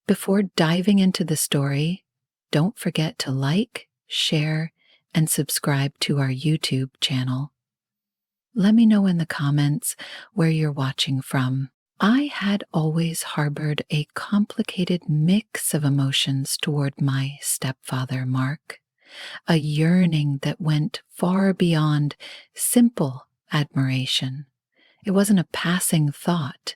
Before diving into the story, don't forget to like, share, and subscribe to our YouTube channel. Let me know in the comments where you're watching from. I had always harbored a complicated mix of emotions toward my stepfather, Mark, a yearning that went far beyond simple admiration. It wasn't a passing thought,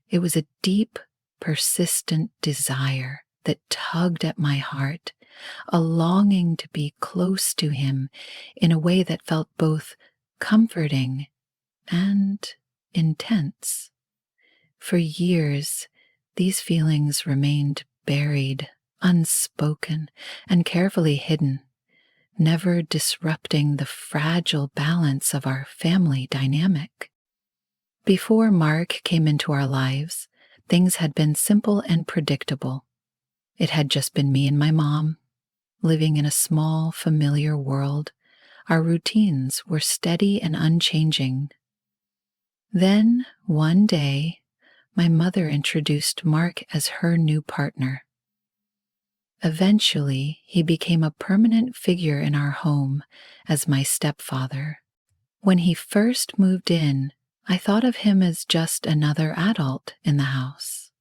it was a deep, persistent desire that tugged at my heart, a longing to be close to him in a way that felt both comforting and intense. For years, these feelings remained buried, unspoken, and carefully hidden, never disrupting the fragile balance of our family dynamic. Before Mark came into our lives, things had been simple and predictable. It had just been me and my mom, living in a small, familiar world. Our routines were steady and unchanging. Then, one day, my mother introduced Mark as her new partner. Eventually, he became a permanent figure in our home as my stepfather. When he first moved in, I thought of him as just another adult in the house.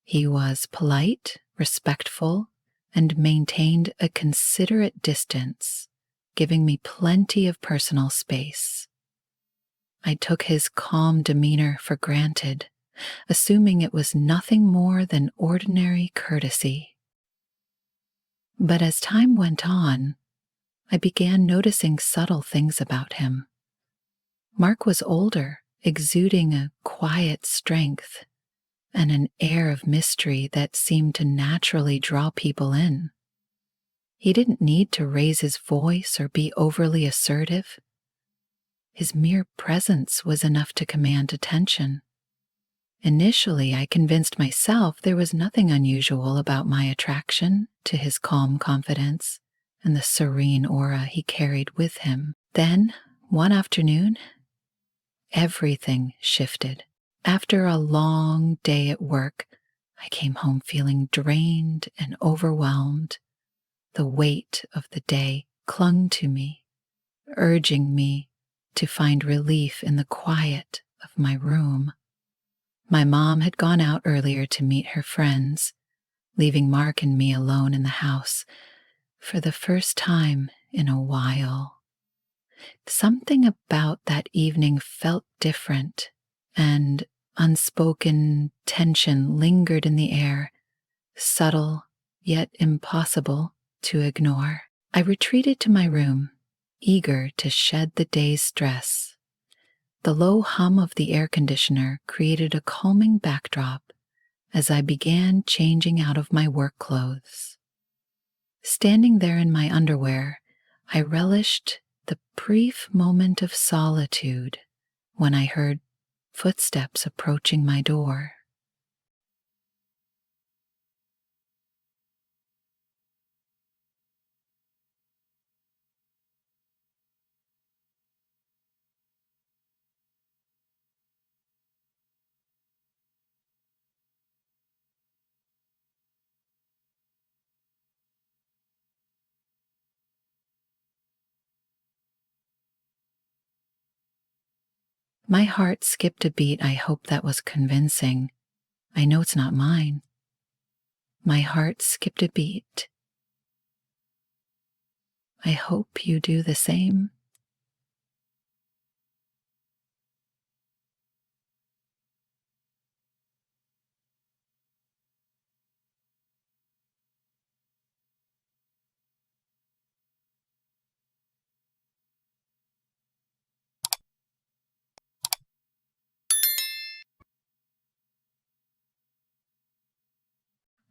He was polite, respectful, and maintained a considerate distance, giving me plenty of personal space. I took his calm demeanor for granted, assuming it was nothing more than ordinary courtesy. But as time went on, I began noticing subtle things about him. Mark was older, exuding a quiet strength and an air of mystery that seemed to naturally draw people in. He didn't need to raise his voice or be overly assertive. His mere presence was enough to command attention. Initially, I convinced myself there was nothing unusual about my attraction to his calm confidence and the serene aura he carried with him. Then, one afternoon, everything shifted. After a long day at work, I came home feeling drained and overwhelmed. The weight of the day clung to me, urging me to find relief in the quiet of my room. My mom had gone out earlier to meet her friends, leaving Mark and me alone in the house for the first time in a while. Something about that evening felt different, and unspoken tension lingered in the air, subtle yet impossible to ignore. I retreated to my room, eager to shed the day's stress. The low hum of the air conditioner created a calming backdrop as I began changing out of my work clothes. Standing there in my underwear, I relished the brief moment of solitude when I heard footsteps approaching my door. My heart skipped a beat. I hope that was convincing. I know it's not mine. My heart skipped a beat. I hope you do the same.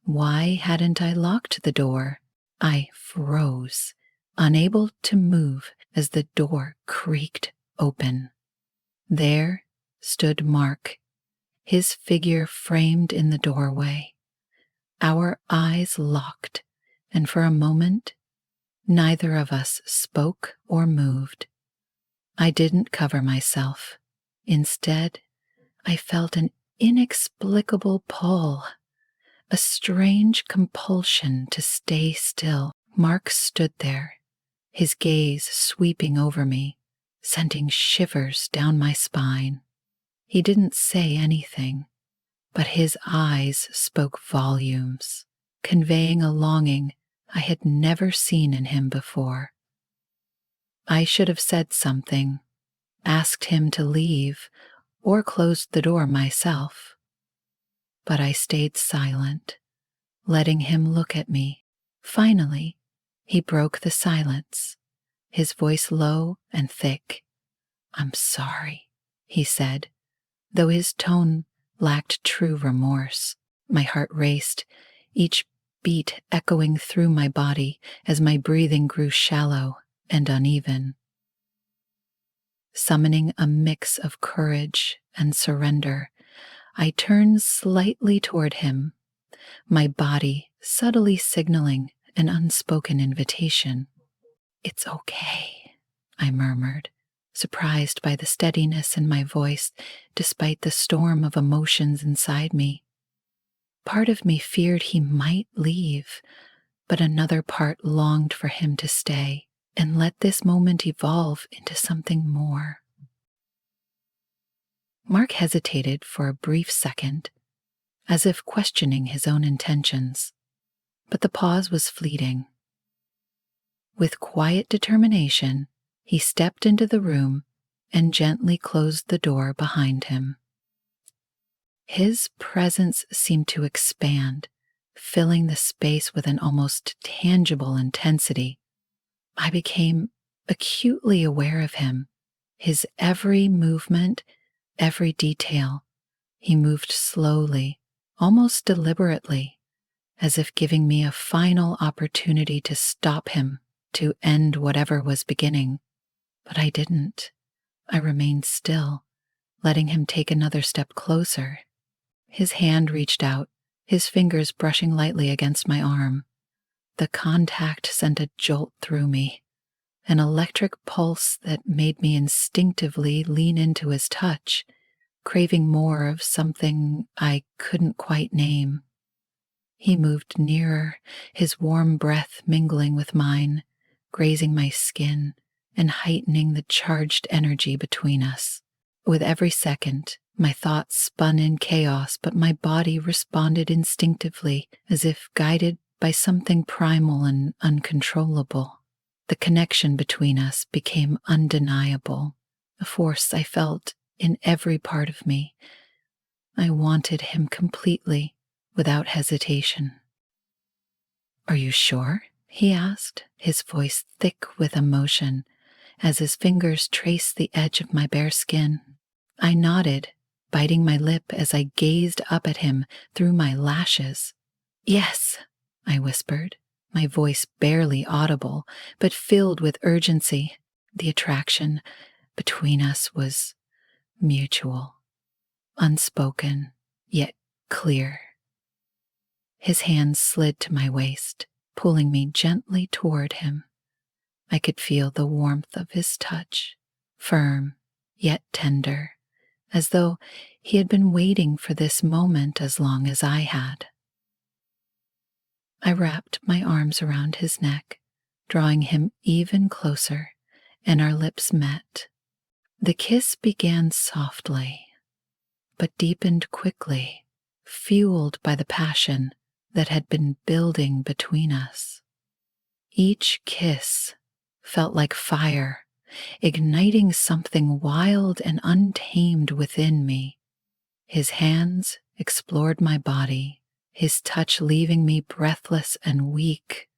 Why hadn't I locked the door? I froze, unable to move as the door creaked open. There stood Mark, his figure framed in the doorway. Our eyes locked, and for a moment, neither of us spoke or moved. I didn't cover myself. Instead, I felt an inexplicable pull, A strange compulsion to stay still. Mark stood there, his gaze sweeping over me, sending shivers down my spine. He didn't say anything, but his eyes spoke volumes, conveying a longing I had never seen in him before. I should have said something, asked him to leave, or closed the door myself. But I stayed silent, letting him look at me. Finally, he broke the silence, his voice low and thick. "I'm sorry," he said, though his tone lacked true remorse. My heart raced, each beat echoing through my body as my breathing grew shallow and uneven. Summoning a mix of courage and surrender, I turned slightly toward him, my body subtly signaling an unspoken invitation. "It's okay," I murmured, surprised by the steadiness in my voice despite the storm of emotions inside me. Part of me feared he might leave, but another part longed for him to stay and let this moment evolve into something more. Mark hesitated for a brief second, as if questioning his own intentions, but the pause was fleeting. With quiet determination, he stepped into the room and gently closed the door behind him. His presence seemed to expand, filling the space with an almost tangible intensity. I became acutely aware of him, his every movement, every detail. He moved slowly, almost deliberately, as if giving me a final opportunity to stop him, to end whatever was beginning. But I didn't. I remained still, letting him take another step closer. His hand reached out, his fingers brushing lightly against my arm. The contact sent a jolt through me, an electric pulse that made me instinctively lean into his touch, craving more of something I couldn't quite name. He moved nearer, his warm breath mingling with mine, grazing my skin and heightening the charged energy between us. With every second, my thoughts spun in chaos, but my body responded instinctively, as if guided by something primal and uncontrollable. The connection between us became undeniable, a force I felt in every part of me. I wanted him completely, without hesitation. "Are you sure?" he asked, his voice thick with emotion, as his fingers traced the edge of my bare skin. I nodded, biting my lip as I gazed up at him through my lashes. "Yes," I whispered, my voice barely audible, but filled with urgency. The attraction between us was mutual, unspoken, yet clear. His hands slid to my waist, pulling me gently toward him. I could feel the warmth of his touch, firm yet tender, as though he had been waiting for this moment as long as I had. I wrapped my arms around his neck, drawing him even closer, and our lips met. The kiss began softly, but deepened quickly, fueled by the passion that had been building between us. Each kiss felt like fire, igniting something wild and untamed within me. His hands explored my body, his touch leaving me breathless and weak,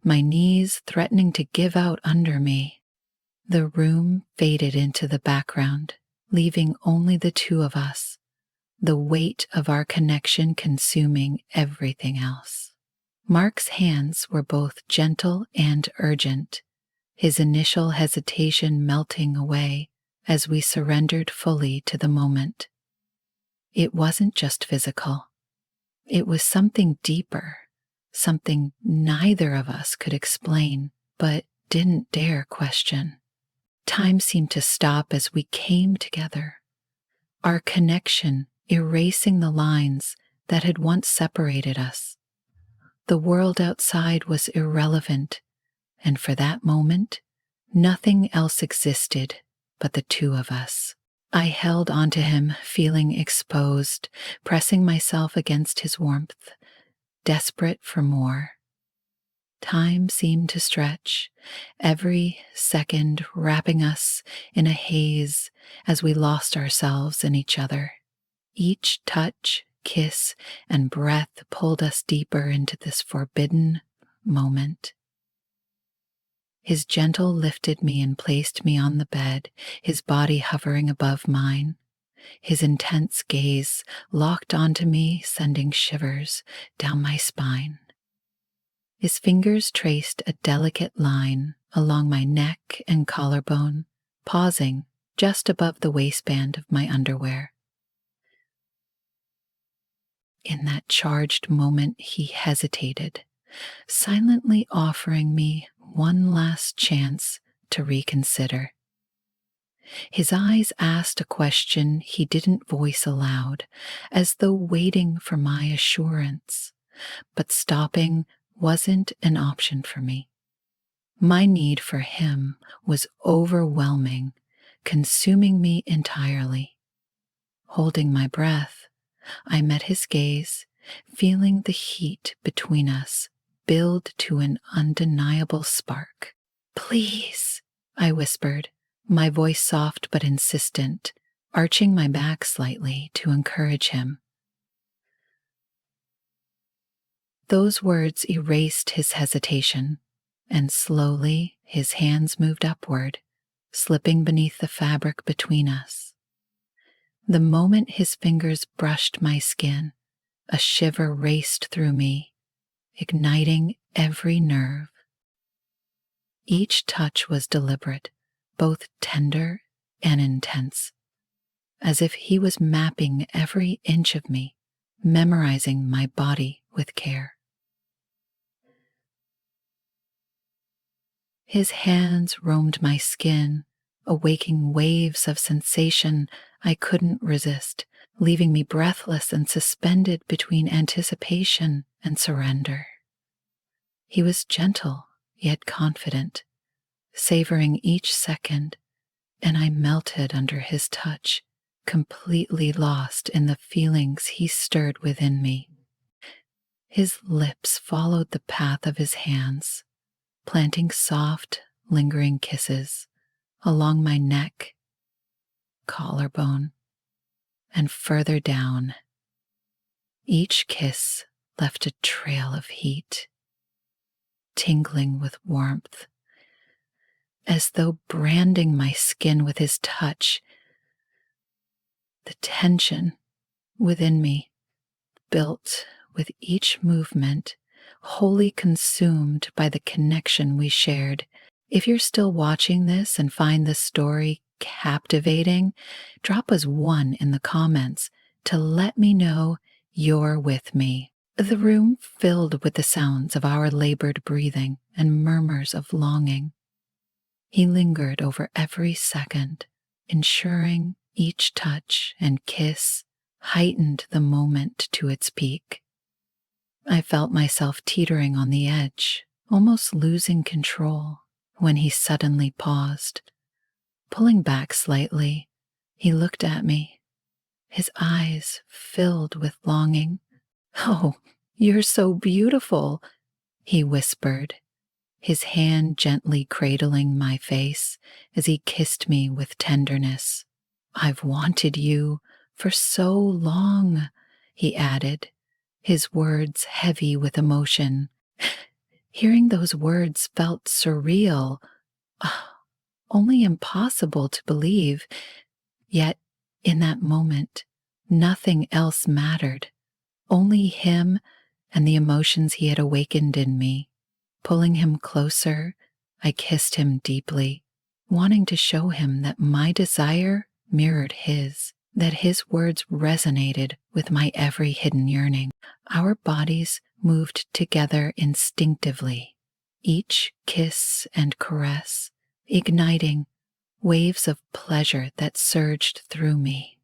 my knees threatening to give out under me. The room faded into the background, leaving only the two of us, the weight of our connection consuming everything else. Mark's hands were both gentle and urgent, his initial hesitation melting away as we surrendered fully to the moment. It wasn't just physical. It was something deeper, something neither of us could explain, but didn't dare question. Time seemed to stop as we came together, our connection erasing the lines that had once separated us. The world outside was irrelevant, and for that moment, nothing else existed but the two of us. I held onto him, feeling exposed, pressing myself against his warmth, desperate for more. Time seemed to stretch, every second wrapping us in a haze as we lost ourselves in each other. Each touch, kiss, and breath pulled us deeper into this forbidden moment. His gentle lifted me and placed me on the bed, his body hovering above mine. His intense gaze locked onto me, sending shivers down my spine. His fingers traced a delicate line along my neck and collarbone, pausing just above the waistband of my underwear. In that charged moment, he hesitated, silently offering me one last chance to reconsider. His eyes asked a question he didn't voice aloud, as though waiting for my assurance, but stopping wasn't an option for me. My need for him was overwhelming, consuming me entirely. Holding my breath, I met his gaze, feeling the heat between us build to an undeniable spark. "Please," I whispered, my voice soft but insistent, arching my back slightly to encourage him. Those words erased his hesitation, and slowly his hands moved upward, slipping beneath the fabric between us. The moment his fingers brushed my skin, a shiver raced through me, igniting every nerve. Each touch was deliberate, both tender and intense, as if he was mapping every inch of me, memorizing my body with care. His hands roamed my skin, awaking waves of sensation I couldn't resist, leaving me breathless and suspended between anticipation and surrender. He was gentle, yet confident, savoring each second, and I melted under his touch, completely lost in the feelings he stirred within me. His lips followed the path of his hands, planting soft, lingering kisses along my neck, collarbone, and further down. Each kiss left a trail of heat, tingling with warmth, as though branding my skin with his touch. The tension within me built with each movement, wholly consumed by the connection we shared. If you're still watching this and find this story captivating, drop us 1 in the comments to let me know you're with me. The room filled with the sounds of our labored breathing and murmurs of longing. He lingered over every second, ensuring each touch and kiss heightened the moment to its peak. I felt myself teetering on the edge, almost losing control, when he suddenly paused. Pulling back slightly, he looked at me, his eyes filled with longing. "Oh, you're so beautiful," he whispered, his hand gently cradling my face as he kissed me with tenderness. "I've wanted you for so long," he added, his words heavy with emotion. Hearing those words felt surreal, only impossible to believe. Yet, in that moment, nothing else mattered, only him and the emotions he had awakened in me. Pulling him closer, I kissed him deeply, wanting to show him that my desire mirrored his, that his words resonated with my every hidden yearning. Our bodies moved together instinctively, each kiss and caress igniting waves of pleasure that surged through me.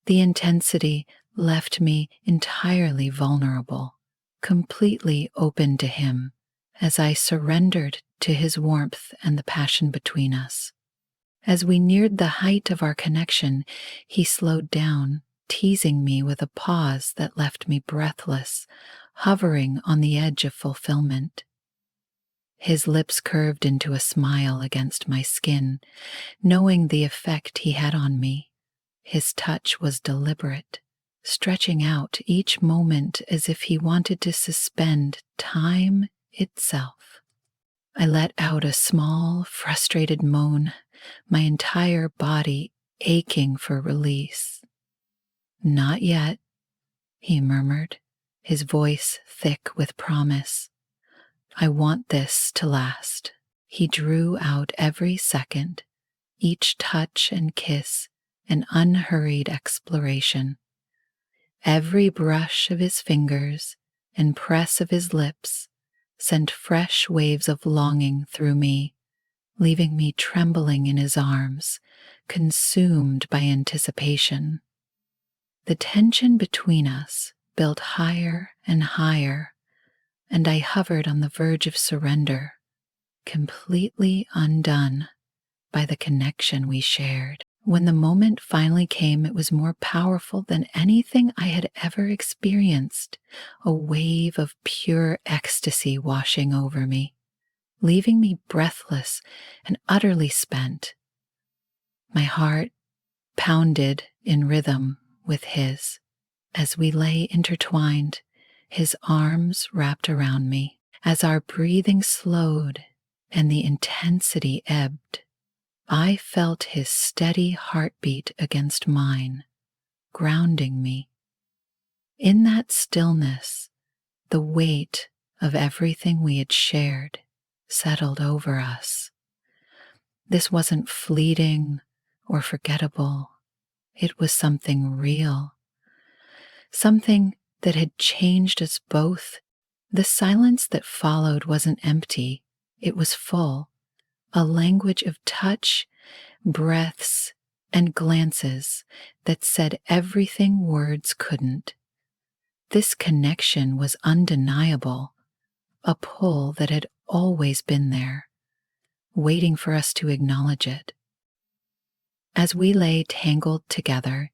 The intensity left me entirely vulnerable, completely open to him as I surrendered to his warmth and the passion between us. As we neared the height of our connection, he slowed down, teasing me with a pause that left me breathless, hovering on the edge of fulfillment. His lips curved into a smile against my skin, knowing the effect he had on me. His touch was deliberate, stretching out each moment as if he wanted to suspend time itself. I let out a small, frustrated moan, my entire body aching for release. "Not yet," he murmured, his voice thick with promise. "I want this to last." He drew out every second, each touch and kiss an unhurried exploration. Every brush of his fingers and press of his lips sent fresh waves of longing through me, leaving me trembling in his arms, consumed by anticipation. The tension between us built higher and higher, and I hovered on the verge of surrender, completely undone by the connection we shared. When the moment finally came, it was more powerful than anything I had ever experienced, a wave of pure ecstasy washing over me, leaving me breathless and utterly spent. My heart pounded in rhythm with his as we lay intertwined, his arms wrapped around me. As our breathing slowed and the intensity ebbed, I felt his steady heartbeat against mine, grounding me. In that stillness, the weight of everything we had shared settled over us. This wasn't fleeting or forgettable. It was something real, something that had changed us both. The silence that followed wasn't empty, it was full, a language of touch, breaths, and glances that said everything words couldn't. This connection was undeniable, a pull that had always been there, waiting for us to acknowledge it. As we lay tangled together,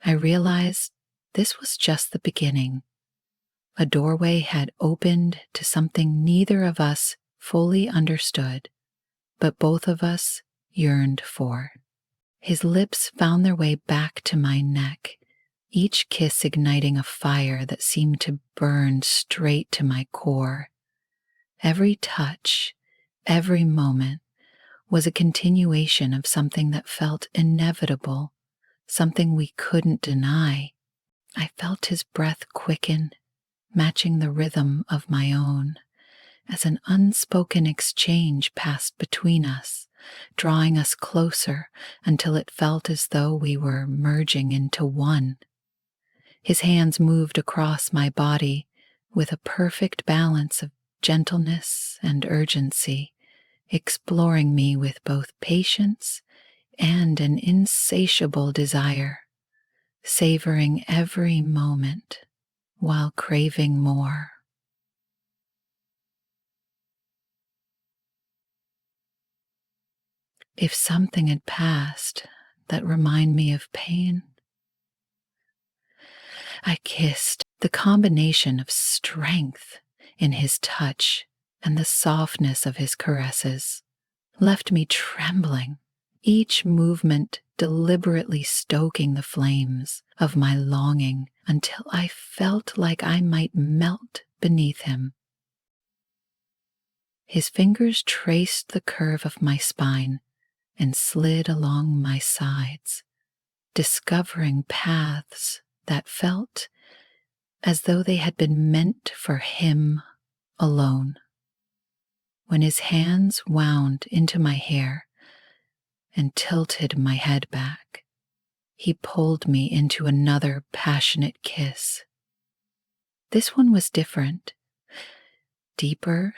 I realized this was just the beginning. A doorway had opened to something neither of us fully understood, but both of us yearned for. His lips found their way back to my neck, each kiss igniting a fire that seemed to burn straight to my core. Every touch, every moment was a continuation of something that felt inevitable, something we couldn't deny. I felt his breath quicken, matching the rhythm of my own, as an unspoken exchange passed between us, drawing us closer until it felt as though we were merging into one. His hands moved across my body with a perfect balance of gentleness and urgency, exploring me with both patience and an insatiable desire, savoring every moment while craving more. If something had passed that reminded me of pain, I kissed. The combination of strength in his touch and the softness of his caresses left me trembling, each movement deliberately stoking the flames of my longing until I felt like I might melt beneath him. His fingers traced the curve of my spine and slid along my sides, discovering paths that felt as though they had been meant for him alone. When his hands wound into my hair and tilted my head back, he pulled me into another passionate kiss. This one was different, deeper,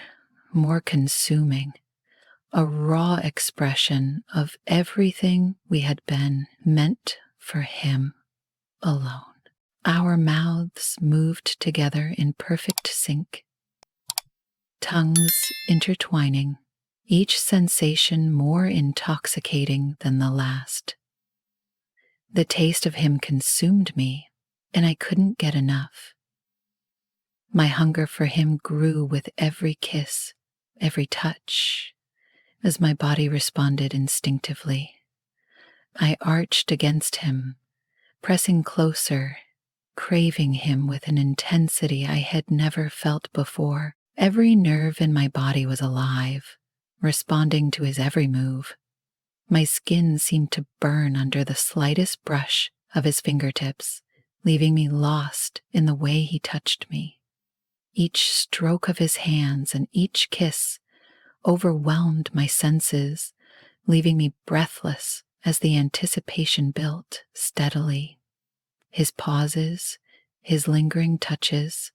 more consuming, a raw expression of everything we had been, meant for him alone. Our mouths moved together in perfect sync, tongues intertwining, each sensation more intoxicating than the last. The taste of him consumed me, and I couldn't get enough. My hunger for him grew with every kiss, every touch, as my body responded instinctively. I arched against him, pressing closer, craving him with an intensity I had never felt before. Every nerve in my body was alive, responding to his every move. My skin seemed to burn under the slightest brush of his fingertips, leaving me lost in the way he touched me. Each stroke of his hands and each kiss overwhelmed my senses, leaving me breathless as the anticipation built steadily. His pauses, his lingering touches,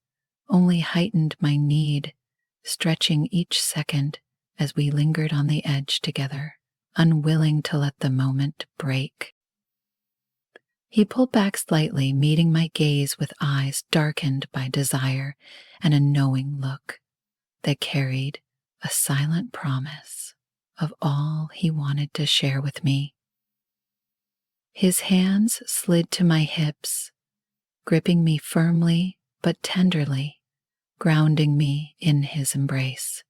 only heightened my need, stretching each second as we lingered on the edge together, unwilling to let the moment break. He pulled back slightly, meeting my gaze with eyes darkened by desire and a knowing look that carried a silent promise of all he wanted to share with me. His hands slid to my hips, gripping me firmly but tenderly, grounding me in his embrace.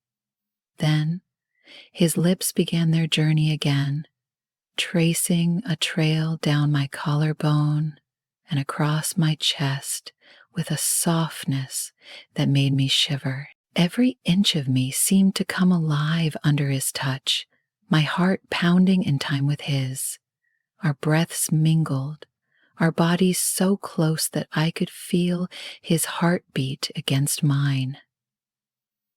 Then his lips began their journey again, tracing a trail down my collarbone and across my chest with a softness that made me shiver. Every inch of me seemed to come alive under his touch, my heart pounding in time with his. Our breaths mingled, our bodies so close that I could feel his heartbeat against mine.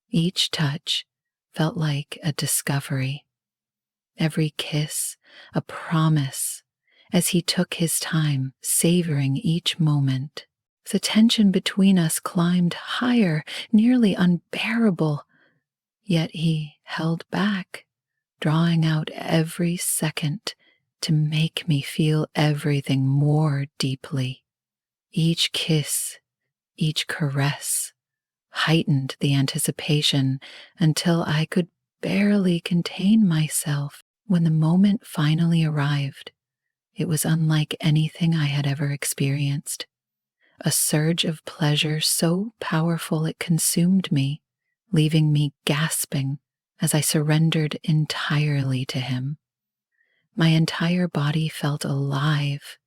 Each touch felt like a discovery, every kiss a promise, as he took his time, savoring each moment. The tension between us climbed higher, nearly unbearable, yet he held back, drawing out every second to make me feel everything more deeply. Each kiss, each caress heightened the anticipation until I could barely contain myself. When the moment finally arrived, it was unlike anything I had ever experienced. A surge of pleasure so powerful it consumed me, leaving me gasping as I surrendered entirely to him. My entire body felt alive,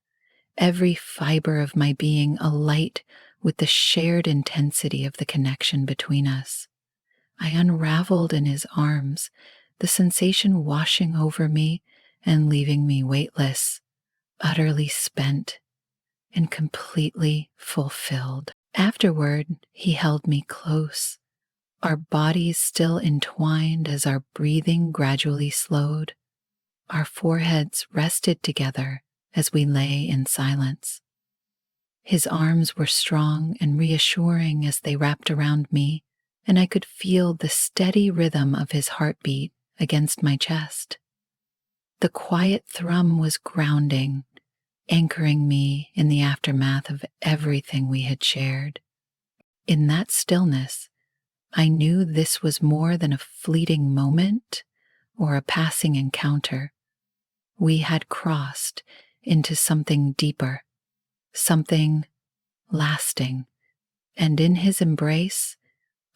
every fiber of my being alight with the shared intensity of the connection between us. I unraveled in his arms, the sensation washing over me and leaving me weightless, utterly spent, and completely fulfilled. Afterward, he held me close, our bodies still entwined as our breathing gradually slowed. Our foreheads rested together as we lay in silence. His arms were strong and reassuring as they wrapped around me, and I could feel the steady rhythm of his heartbeat against my chest. The quiet thrum was grounding, anchoring me in the aftermath of everything we had shared. In that stillness, I knew this was more than a fleeting moment or a passing encounter. We had crossed into something deeper, something lasting, and in his embrace,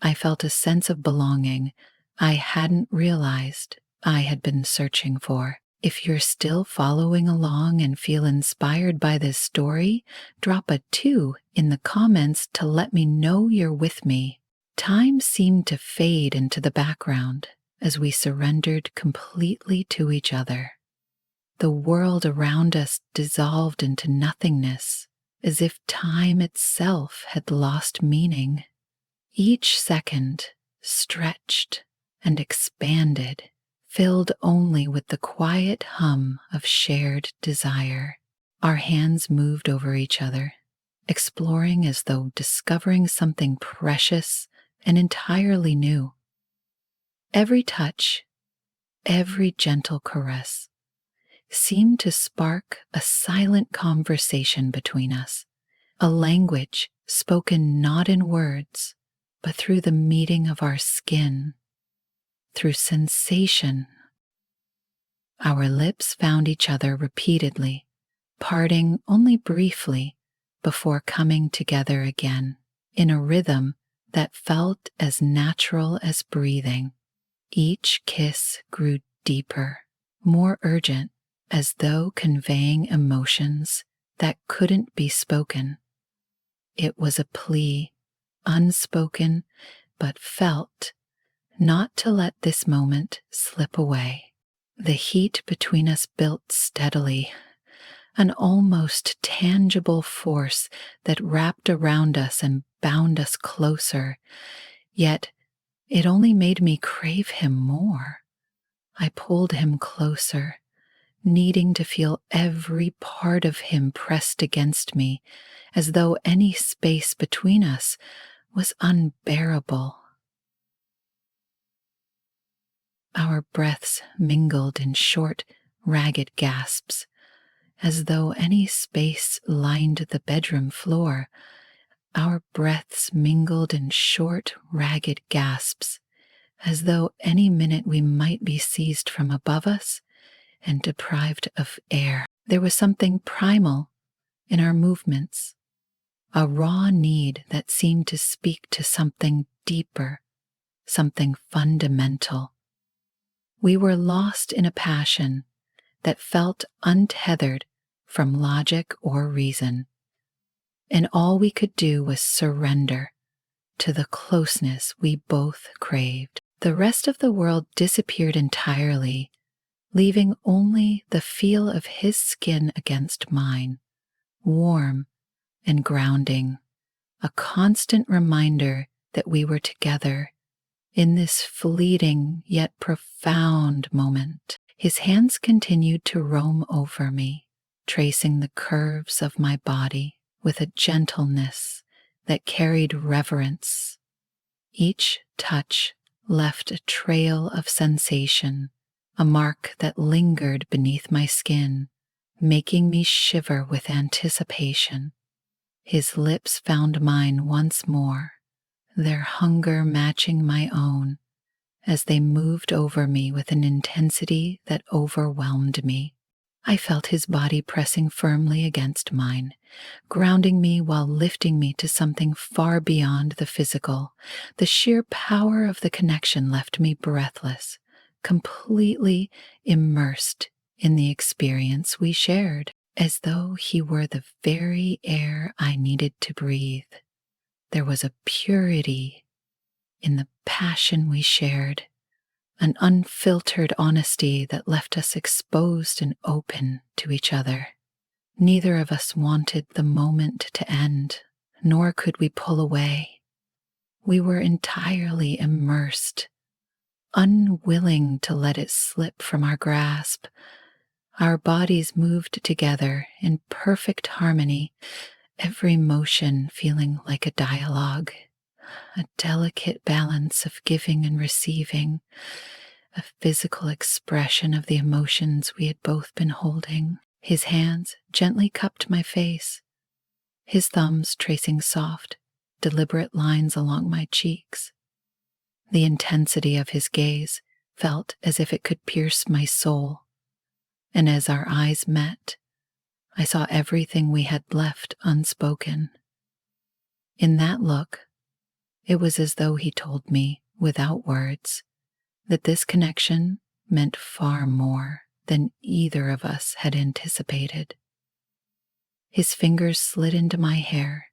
I felt a sense of belonging I hadn't realized I had been searching for. If you're still following along and feel inspired by this story, drop a 2 in the comments to let me know you're with me. Time seemed to fade into the background as we surrendered completely to each other. The world around us dissolved into nothingness, as if time itself had lost meaning. Each second stretched and expanded, filled only with the quiet hum of shared desire. Our hands moved over each other, exploring as though discovering something precious and entirely new. Every touch, every gentle caress seemed to spark a silent conversation between us, a language spoken not in words, but through the meeting of our skin, through sensation. Our lips found each other repeatedly, parting only briefly before coming together again in a rhythm that felt as natural as breathing. Each kiss grew deeper, more urgent, as though conveying emotions that couldn't be spoken. It was a plea, unspoken but felt, not to let this moment slip away. The heat between us built steadily, an almost tangible force that wrapped around us and bound us closer, yet it only made me crave him more. I pulled him closer, needing to feel every part of him pressed against me, as though any space between us was unbearable. Our breaths mingled in short, ragged gasps, as though any space lined the bedroom floor. Our breaths mingled in short, ragged gasps, as though any minute we might be seized from above us and deprived of air. There was something primal in our movements, a raw need that seemed to speak to something deeper, something fundamental. We were lost in a passion that felt untethered from logic or reason, and all we could do was surrender to the closeness we both craved. The rest of the world disappeared entirely, leaving only the feel of his skin against mine, warm and grounding, a constant reminder that we were together in this fleeting yet profound moment. His hands continued to roam over me, tracing the curves of my body with a gentleness that carried reverence. Each touch left a trail of sensation, a mark that lingered beneath my skin, making me shiver with anticipation. His lips found mine once more, their hunger matching my own, as they moved over me with an intensity that overwhelmed me. I felt his body pressing firmly against mine, grounding me while lifting me to something far beyond the physical. The sheer power of the connection left me breathless, completely immersed in the experience we shared, as though he were the very air I needed to breathe. There was a purity in the passion we shared, an unfiltered honesty that left us exposed and open to each other. Neither of us wanted the moment to end, nor could we pull away. We were entirely immersed, unwilling to let it slip from our grasp. Our bodies moved together in perfect harmony, every motion feeling like a dialogue, a delicate balance of giving and receiving, a physical expression of the emotions we had both been holding. His hands gently cupped my face, his thumbs tracing soft, deliberate lines along my cheeks. The intensity of his gaze felt as if it could pierce my soul, and as our eyes met, I saw everything we had left unspoken. In that look, it was as though he told me, without words, that this connection meant far more than either of us had anticipated. His fingers slid into my hair,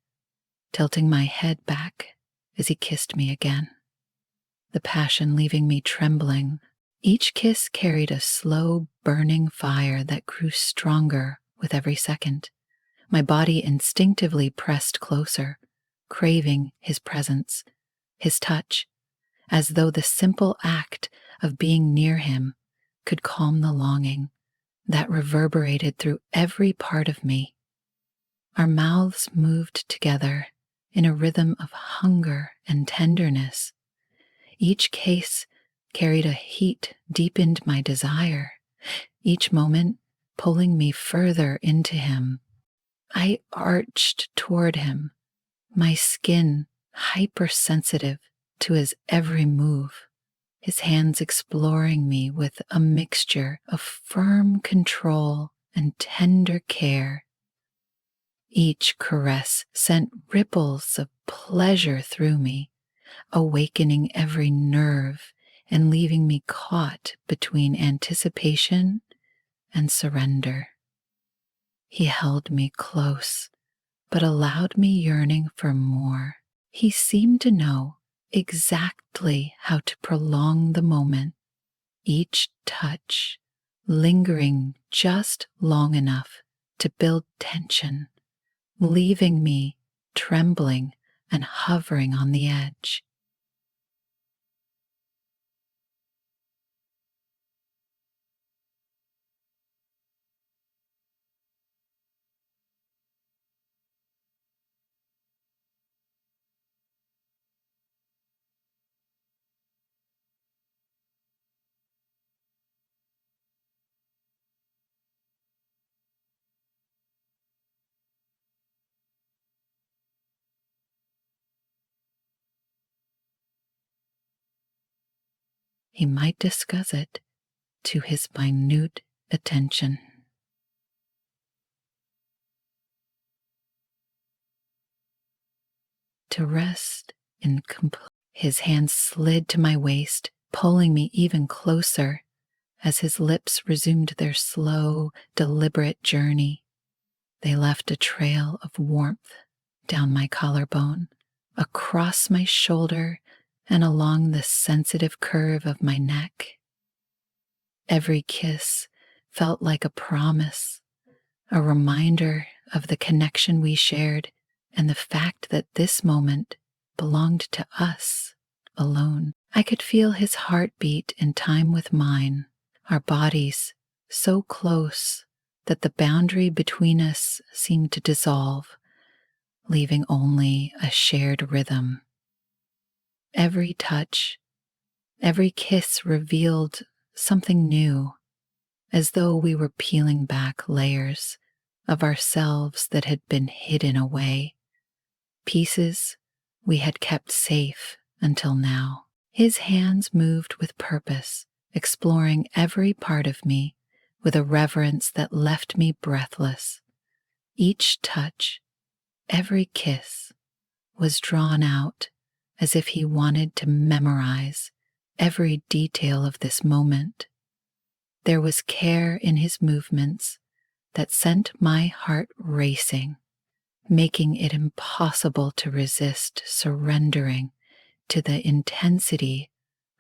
tilting my head back as he kissed me again, the passion leaving me trembling. Each kiss carried a slow, burning fire that grew stronger with every second. My body instinctively pressed closer, craving his presence, his touch, as though the simple act of being near him could calm the longing that reverberated through every part of me. Our mouths moved together in a rhythm of hunger and tenderness. Each kiss carried a heat deepened my desire, each moment pulling me further into him. I arched toward him, my skin hypersensitive to his every move, his hands exploring me with a mixture of firm control and tender care. Each caress sent ripples of pleasure through me, awakening every nerve and leaving me caught between anticipation and surrender. He held me close, but allowed me yearning for more. He seemed to know exactly how to prolong the moment, each touch lingering just long enough to build tension, leaving me trembling and hovering on the edge. He might discuss it to his minute attention. To rest in complete. His hand slid to my waist, pulling me even closer as his lips resumed their slow, deliberate journey. They left a trail of warmth down my collarbone, across my shoulder, and along the sensitive curve of my neck. Every kiss felt like a promise, a reminder of the connection we shared and the fact that this moment belonged to us alone. I could feel his heartbeat in time with mine, our bodies so close that the boundary between us seemed to dissolve, leaving only a shared rhythm. Every touch, every kiss revealed something new, as though we were peeling back layers of ourselves that had been hidden away, pieces we had kept safe until now. His hands moved with purpose, exploring every part of me with a reverence that left me breathless. Each touch, every kiss, was drawn out as if he wanted to memorize every detail of this moment. There was care in his movements that sent my heart racing, making it impossible to resist surrendering to the intensity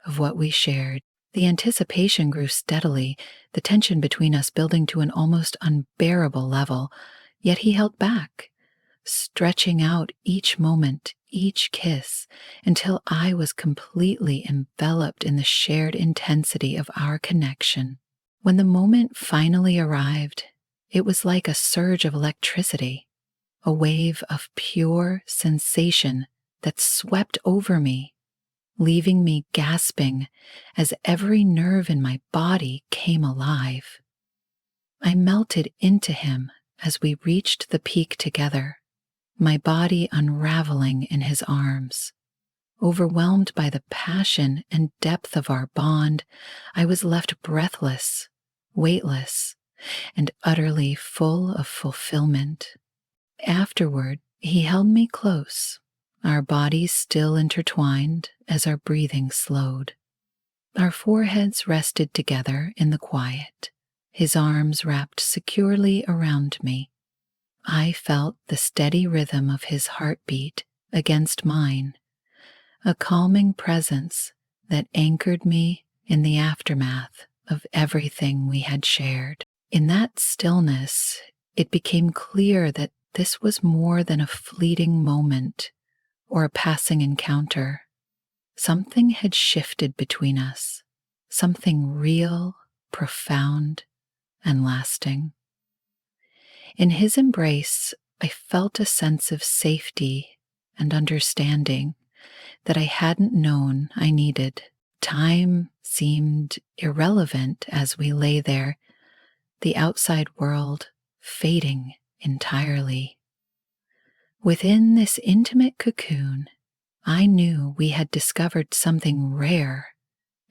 of what we shared. The anticipation grew steadily, the tension between us building to an almost unbearable level, yet he held back, stretching out each moment, each kiss, until I was completely enveloped in the shared intensity of our connection. When the moment finally arrived, it was like a surge of electricity, a wave of pure sensation that swept over me, leaving me gasping as every nerve in my body came alive. I melted into him as we reached the peak together, my body unraveling in his arms. Overwhelmed by the passion and depth of our bond, I was left breathless, weightless, and utterly full of fulfillment. Afterward, he held me close, our bodies still intertwined as our breathing slowed. Our foreheads rested together in the quiet, his arms wrapped securely around me. I felt the steady rhythm of his heartbeat against mine, a calming presence that anchored me in the aftermath of everything we had shared. In that stillness, it became clear that this was more than a fleeting moment or a passing encounter. Something had shifted between us, something real, profound, and lasting. In his embrace, I felt a sense of safety and understanding that I hadn't known I needed. Time seemed irrelevant as we lay there, the outside world fading entirely. Within this intimate cocoon, I knew we had discovered something rare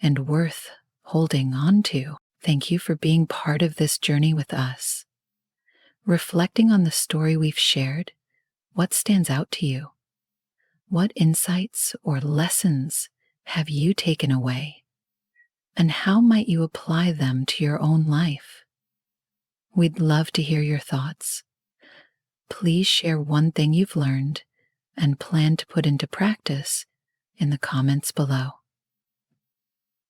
and worth holding on to. Thank you for being part of this journey with us. Reflecting on the story we've shared, what stands out to you? What insights or lessons have you taken away? And how might you apply them to your own life? We'd love to hear your thoughts. Please share one thing you've learned and plan to put into practice in the comments below.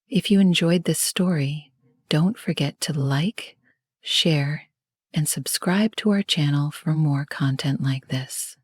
If you enjoyed this story, don't forget to like, share, and subscribe to our channel for more content like this.